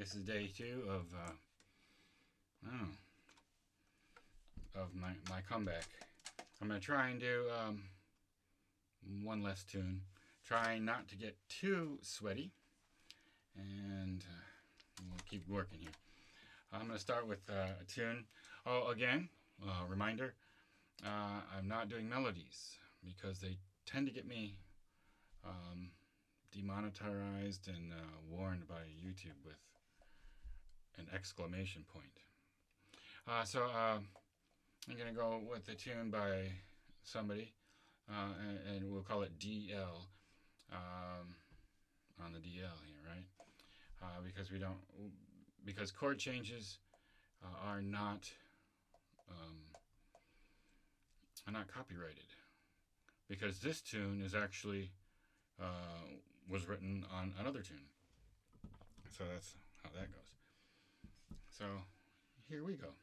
This is day 2 of my comeback. I'm gonna try and do one less tune, trying not to get too sweaty, and we'll keep working here. I'm gonna start with a tune. Oh, again, reminder: I'm not doing melodies because they tend to get me demonetized and warned by YouTube with an exclamation point. So I'm gonna go with a tune by somebody, and we'll call it DL, on the DL here, right? Because chord changes are not copyrighted. Because this tune is actually was written on another tune, so that's how that goes. So here we go.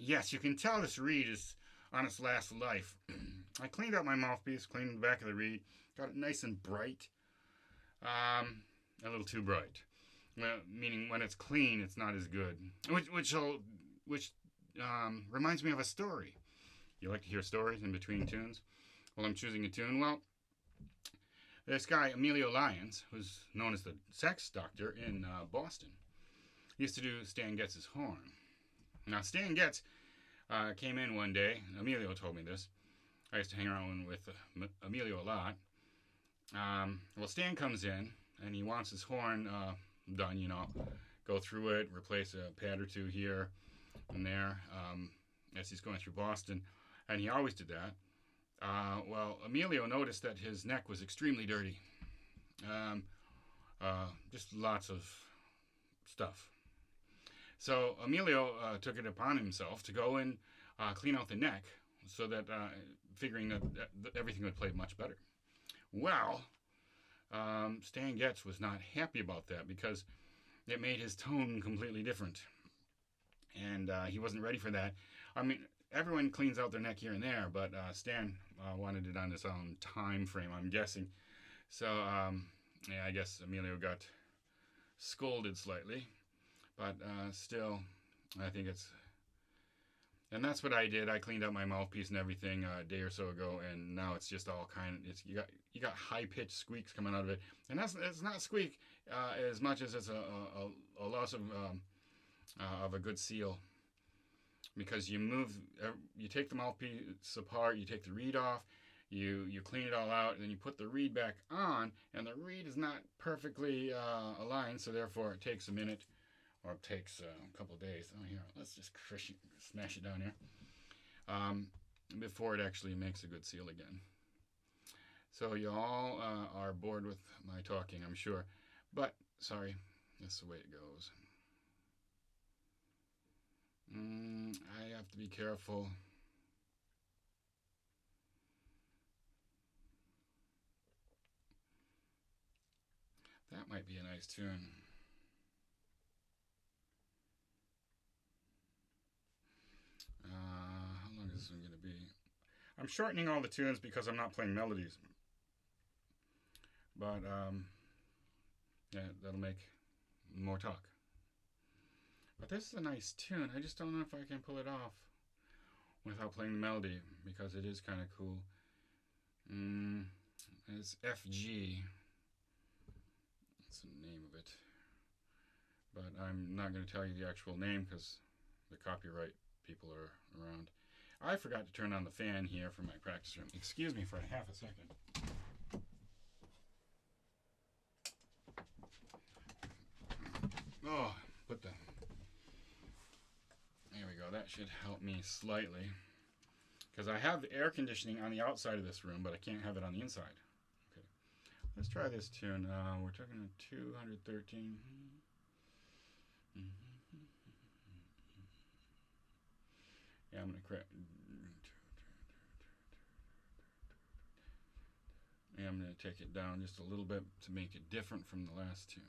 yes, you can tell this reed is on its last life. I cleaned out my mouthpiece, cleaned the back of the reed, got it nice and bright. A little too bright. Well, meaning when it's clean, it's not as good. Which reminds me of a story. You like to hear stories in between tunes? Well, I'm choosing a tune. Well, this guy, Emilio Lyons, who's known as the sex doctor in Boston, used to do Stan Getz's horn. Now, Stan Getz came in one day. Emilio told me this. I used to hang around with Emilio a lot. Well, Stan comes in, and he wants his horn done, you know. Go through it, replace a pad or two here and there as he's going through Boston. And he always did that. Well, Emilio noticed that his neck was extremely dirty. Just lots of stuff. So Emilio took it upon himself to go and clean out the neck, so that figuring that everything would play much better. Well, Stan Getz was not happy about that because it made his tone completely different, and he wasn't ready for that. I mean, everyone cleans out their neck here and there, but Stan wanted it on his own time frame, I'm guessing. So, yeah, I guess Emilio got scolded slightly, but still, I think it's... And that's what I did. I cleaned out my mouthpiece and everything a day or so ago, and now it's just all kind of... You got high-pitched squeaks coming out of it. And it's not squeak as much as it's a loss of a good seal. Because you take the mouthpiece apart, you take the reed off, you clean it all out, and then you put the reed back on, and the reed is not perfectly aligned, so therefore it takes a minute, or it takes a couple of days. Oh, here, let's just smash it down here, before it actually makes a good seal again. So you all are bored with my talking, I'm sure, but, sorry, that's the way it goes. I have to be careful. That might be a nice tune. How long is this one going to be? I'm shortening all the tunes because I'm not playing melodies. But, yeah, that'll make more talk. But this is a nice tune. I just don't know if I can pull it off without playing the melody, because it is kind of cool. It's FG. That's the name of it. But I'm not going to tell you the actual name because the copyright people are around. I forgot to turn on the fan here for my practice room. Excuse me for half a second. Oh, there we go. That should help me slightly. Because I have the air conditioning on the outside of this room, but I can't have it on the inside. Okay. Let's try this tune. We're talking to 213. Yeah, I'm going to correct. Yeah, I'm going to take it down just a little bit to make it different from the last tune.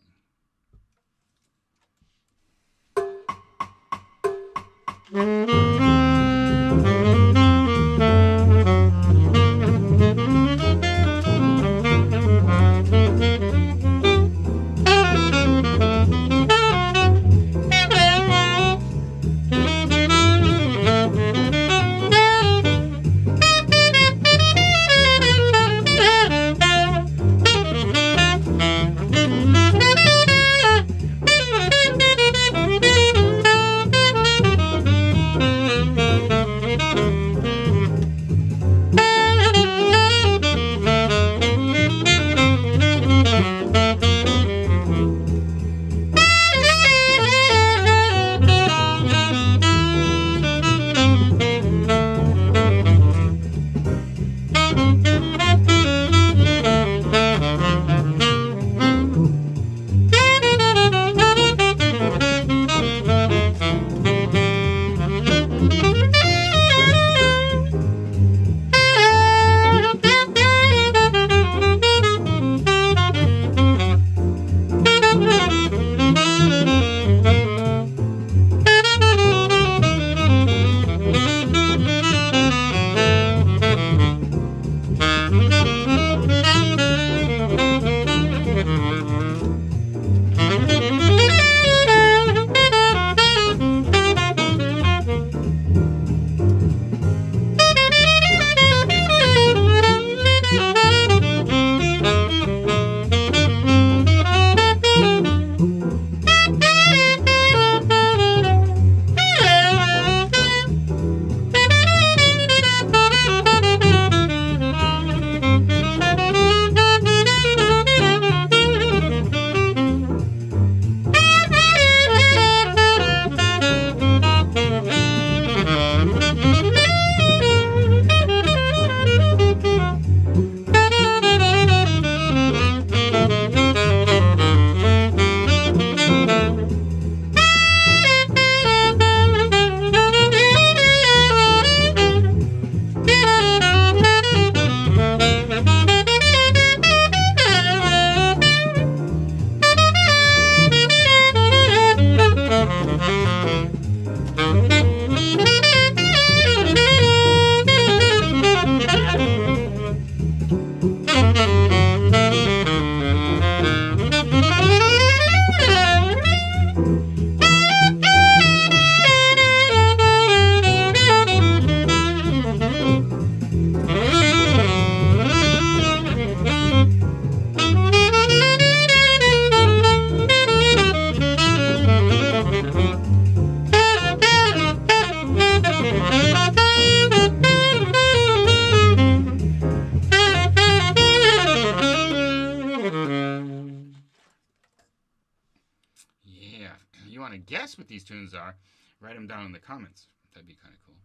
want to guess what these tunes are, write them down in the comments. That'd be kind of cool.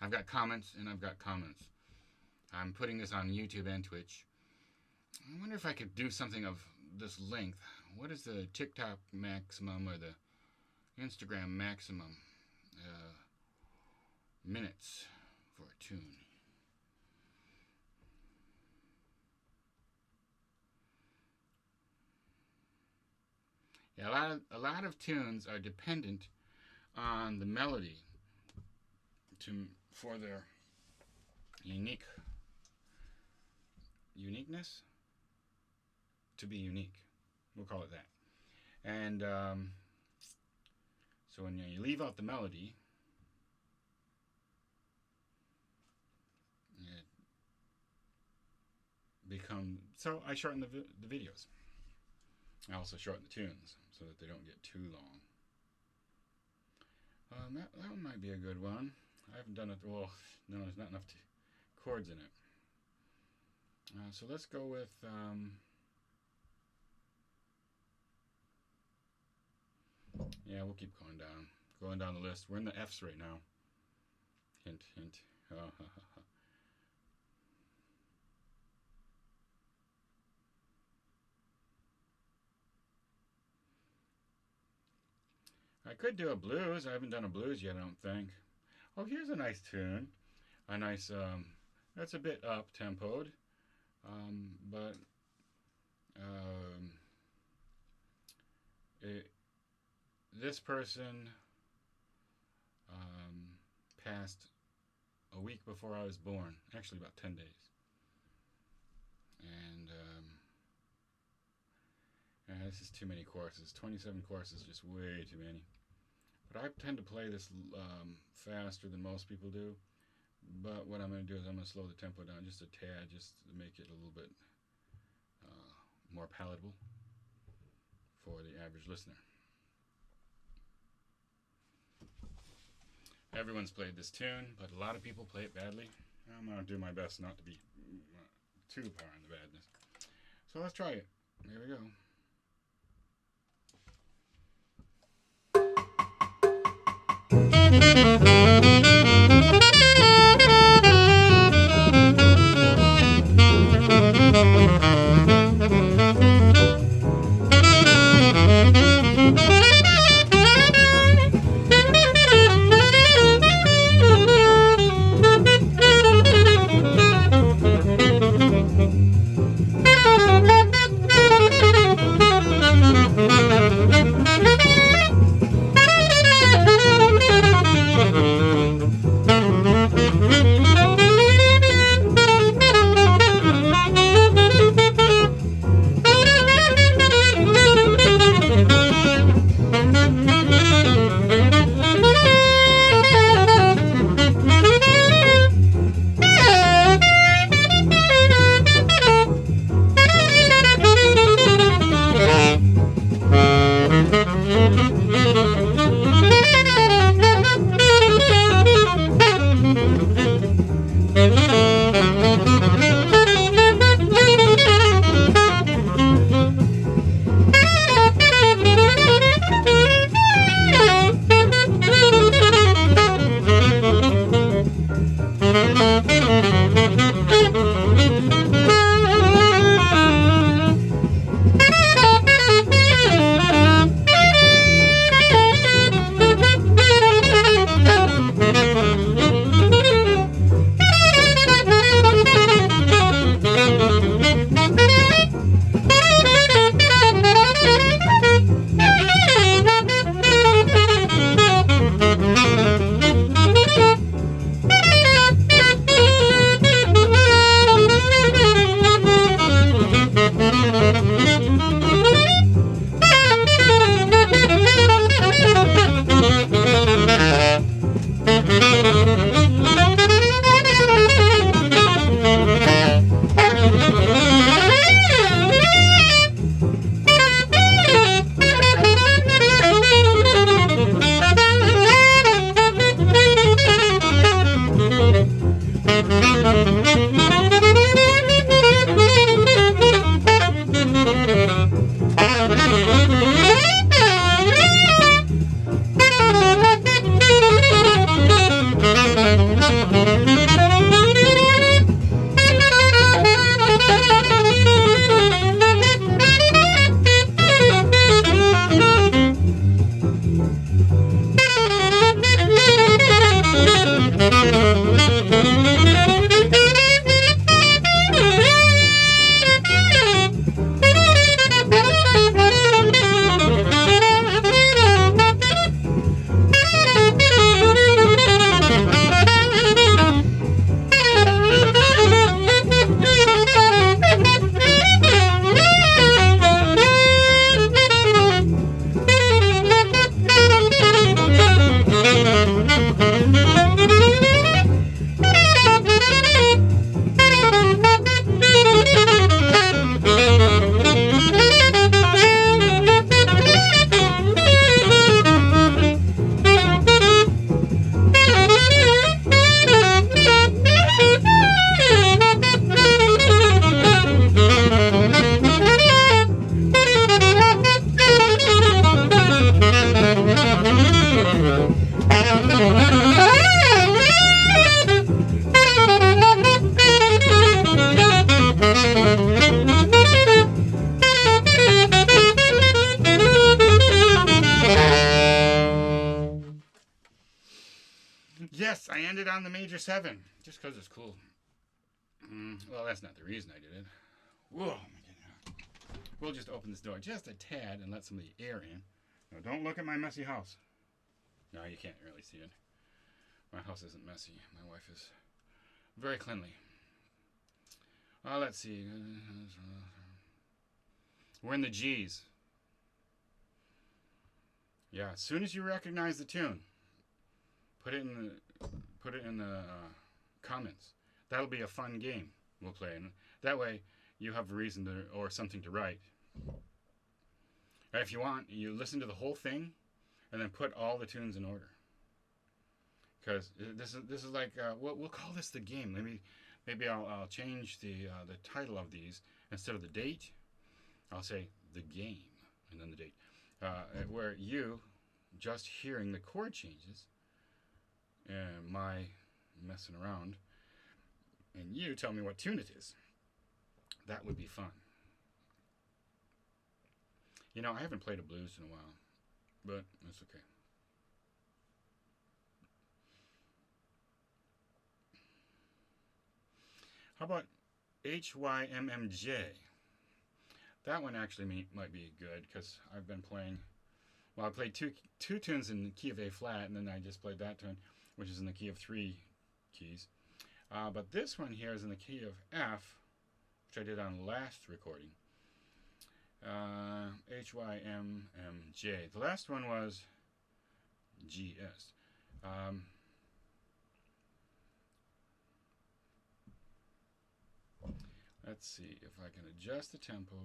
I've got comments and I've got comments. I'm putting this on YouTube and Twitch. I wonder if I could do something of this length. What is the TikTok maximum or the Instagram maximum minutes for a tune? Yeah, a lot of tunes are dependent on the melody for their uniqueness, to be unique. We'll call it that. And so when you leave out the melody, it becomes. So I shorten the videos. I also shorten the tunes so that they don't get too long. That one might be a good one. I haven't done it. Well, no, there's not enough chords in it. So let's go with. Yeah, we'll keep going down the list. We're in the F's right now. Hint, hint. I could do a blues. I haven't done a blues yet, I don't think. Oh, here's a nice tune. A nice, that's a bit up-tempoed. But this person passed a week before I was born. Actually, about 10 days. And this is too many courses. 27 courses, just way too many. But I tend to play this faster than most people do. But what I'm going to do is I'm going to slow the tempo down just a tad, just to make it a little bit more palatable for the average listener. Everyone's played this tune, but a lot of people play it badly. I'm going to do my best not to be too far in the badness. So let's try it. Here we go. Yes, I ended on the major 7. Just because it's cool. Well, that's not the reason I did it. Whoa, my goodness. We'll just open this door just a tad and let some of the air in. Now, don't look at my messy house. No, you can't really see it. My house isn't messy. My wife is very cleanly. Let's see. We're in the G's. Yeah, as soon as you recognize the tune, put it in the comments. That'll be a fun game we'll play, and that way you have a reason to or something to write. If you want, you listen to the whole thing, and then put all the tunes in order. Because this is like we'll call this the game. Maybe I'll change the title of these. Instead of the date, I'll say the game and then the date. Where you just hearing the chord changes and my messing around, and you tell me what tune it is. That would be fun. You know, I haven't played a blues in a while, but that's okay. How about HYMMJ? That one actually might be good because I've been playing. Well, I played two tunes in the key of A flat, and then I just played that tune, which is in the key of 3 keys. But this one here is in the key of F, which I did on the last recording. HYMMJ. The last one was GS. Let's see if I can adjust the tempo.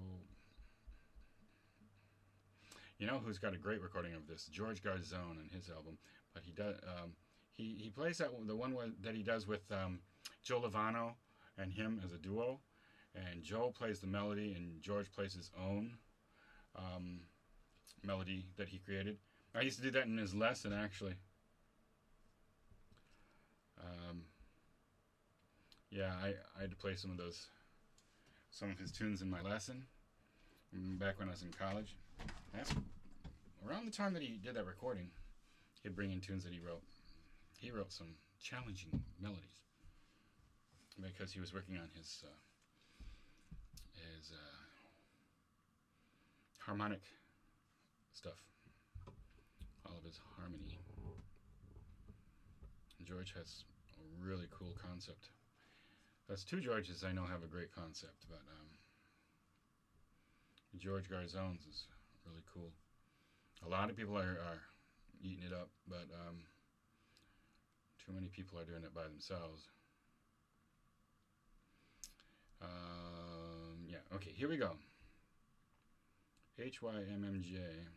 You know who's got a great recording of this? George Garzone and his album. But he does. He plays the one that he does with Joe Lovano and him as a duo. And Joe plays the melody, and George plays his own melody that he created. I used to do that in his lesson, actually. Yeah, I had to play some of his tunes in my lesson back when I was in college. That's around the time that he did that recording. He'd bring in tunes that he wrote. He wrote some challenging melodies because he was working on his harmonic stuff, all of his harmony. George has a really cool concept. That's 2 Georges I know have a great concept, but George Garzone's is really cool. A lot of people are eating it up, but too many people are doing it by themselves. Yeah, okay, here we go. HYMMJ.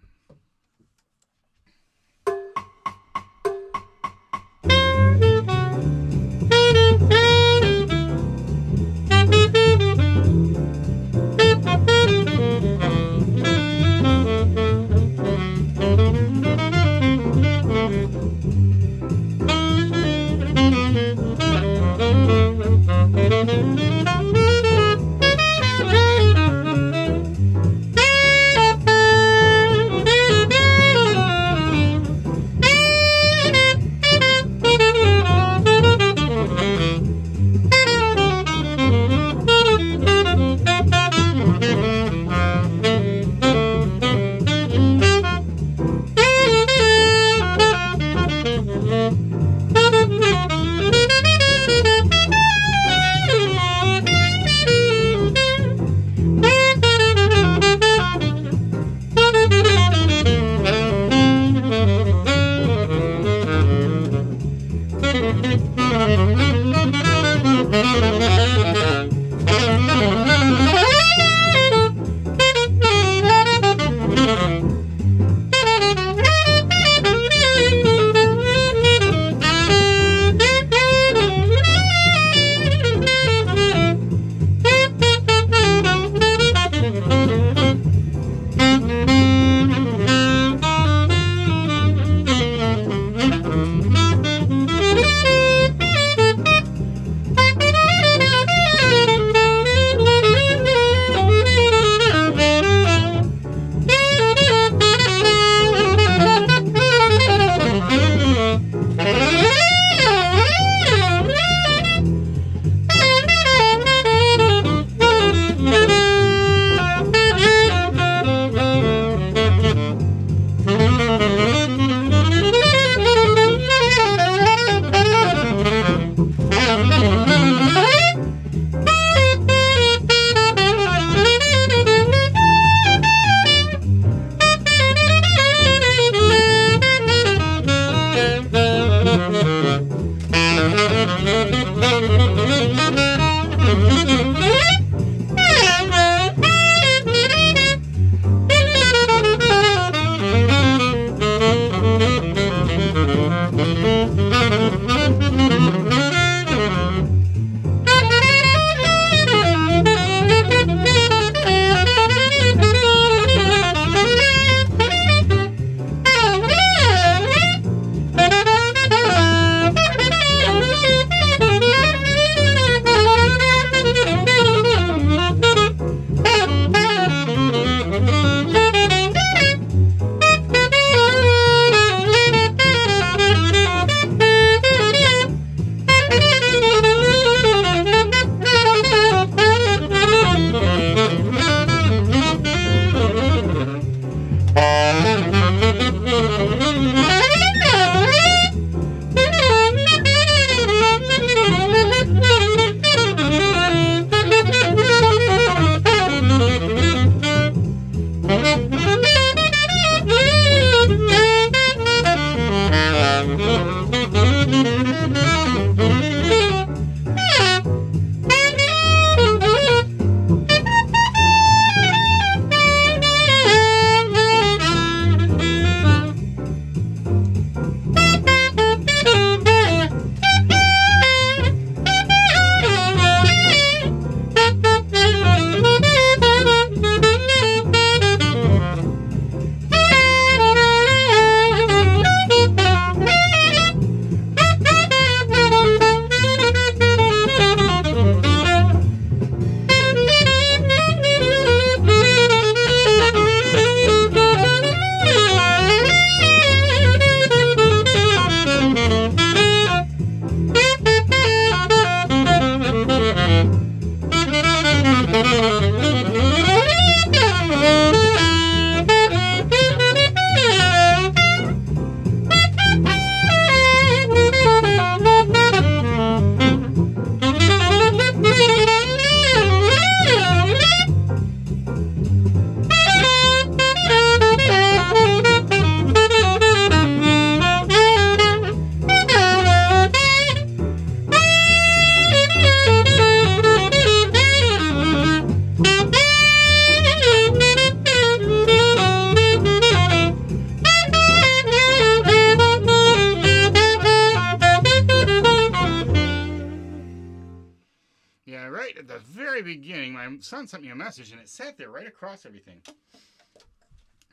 Yeah, right at the very beginning, my son sent me a message, and it sat there right across everything.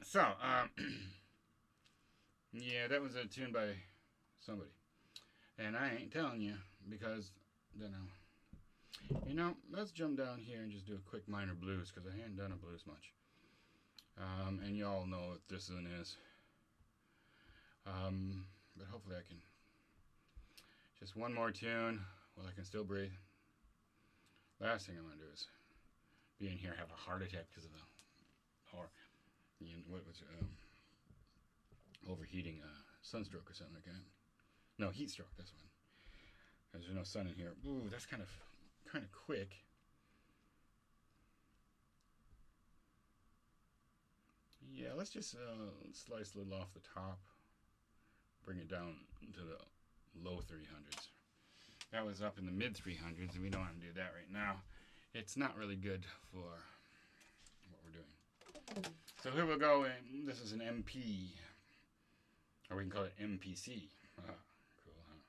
So, yeah, that was a tune by somebody. And I ain't telling you, because, you know, let's jump down here and just do a quick minor blues, because I haven't done a blues much. And you all know what this one is. But hopefully I can, just one more tune while I can still breathe. Last thing I'm going to do is be in here and have a heart attack because of the overheating sunstroke or something like that. No, heat stroke, that's one. There's no sun in here. Ooh, that's kind of quick. Yeah, let's just slice a little off the top. Bring it down to the low 300s. That was up in the mid 300s, and we don't want to do that right now. It's not really good for what we're doing. So here we'll go. This is an MP, or we can call it MPC. Cool, huh?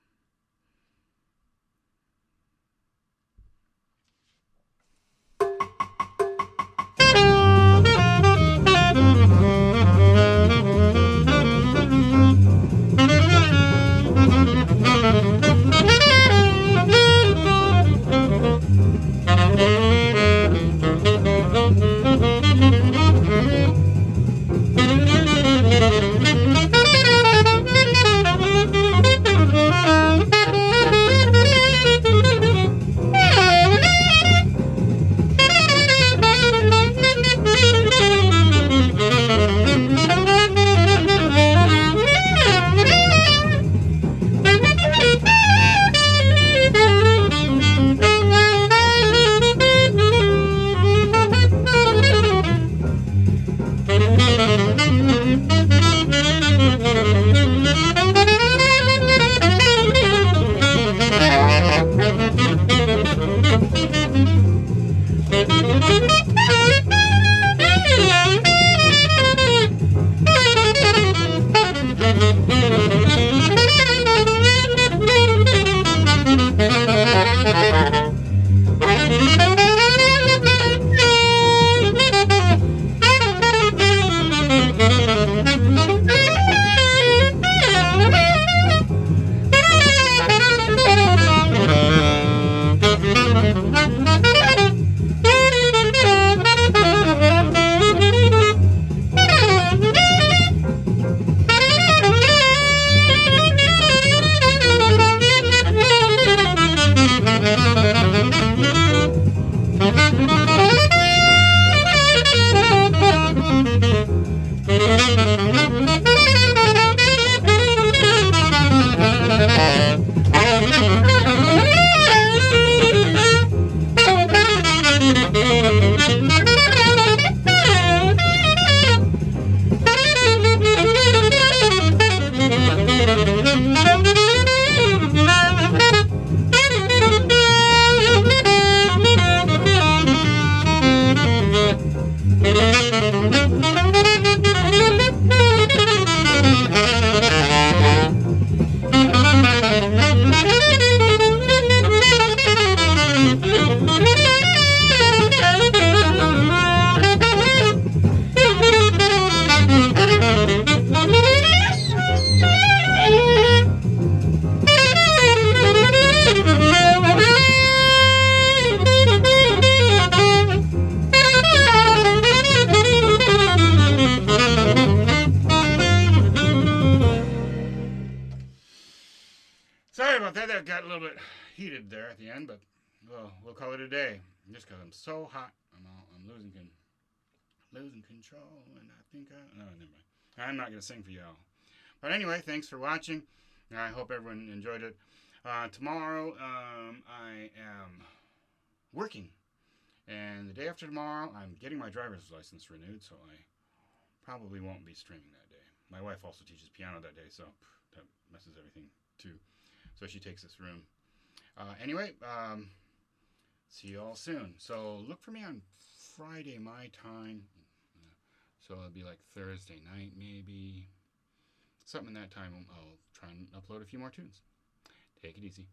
Sorry about that. That got a little bit heated there at the end, but we'll call it a day. Just because I'm so hot, I'm losing control, and I think no, never mind. I'm not gonna sing for y'all. But anyway, thanks for watching. I hope everyone enjoyed it. Tomorrow, I am working, and the day after tomorrow, I'm getting my driver's license renewed, so I probably won't be streaming that day. My wife also teaches piano that day, so that messes everything too. So she takes this room. Anyway, see you all soon. So look for me on Friday, my time. So it'll be like Thursday night, maybe. Something in that time. I'll try and upload a few more tunes. Take it easy.